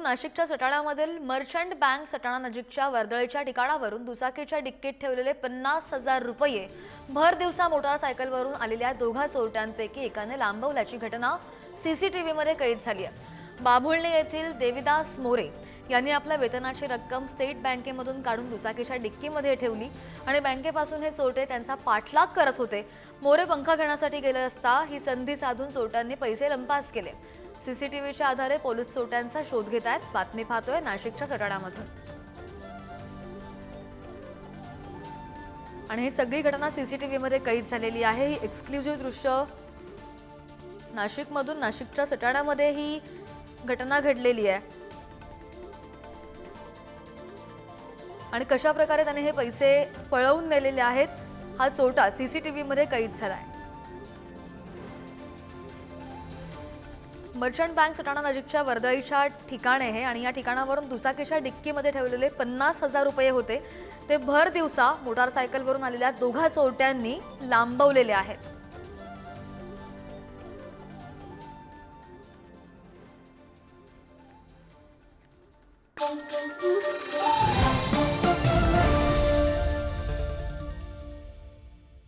नाशिकच्या सटाणामधील merchant bank Satana नजीकच्या वर्दळीच्या ठिकाणावरून दुचाकीच्या डिक्कीत ठेवलेले 50,000 रुपये भर दिवसा मोटारसायकलवरून आलेल्या दोघा चोरट्यांपैकी एकाने लांबवल्याची घटना सीसीटीव्हीमध्ये कैद झाली आहे। बाभुळणे येथील देविदास मोरे यांनी आपल्या वेतनाची रक्कम स्टेट बँकेमधून काढून दुचाकीच्या डिक्कीमध्ये ठेवली आणि बँकेपासून हे चोरटे त्यांचा पाठलाग करत होते। मोरे पंखा घेण्यासाठी गेले असता ही संधी साधून चोरट्यांनी पैसे लंपास केले। सीसीटीव्हीच्या आधारे पोलीस चोरट्यांचा शोध घेत आहेत। बातमी पाहतोय नाशिकच्या सटाणामधून आणि ही सगळी घटना सीसीटीव्हीमध्ये कैद झालेली आहे। ही एक्सक्लुझिव्ह दृश्य नाशिकमधून नाशिकच्या सटाणामध्ये ही घटना घडलेली आहे आणि कशा प्रकारे त्याने हे पैसे पळवून नेलेले आहेत हा चोरटा सीसीटीव्हीमध्ये कैद झालाय। मर्चंट बँक सटाणा नजीकच्या वर्दळीच्या ठिकाणे आहे आणि या ठिकाणावरून दुचाकीच्या डिक्कीमध्ये ठेवलेले 50,000 रुपये होते ते भर दिवसा मोटारसायकलवरून आलेल्या दोघा चोरट्यांनी लांबवलेले आहेत।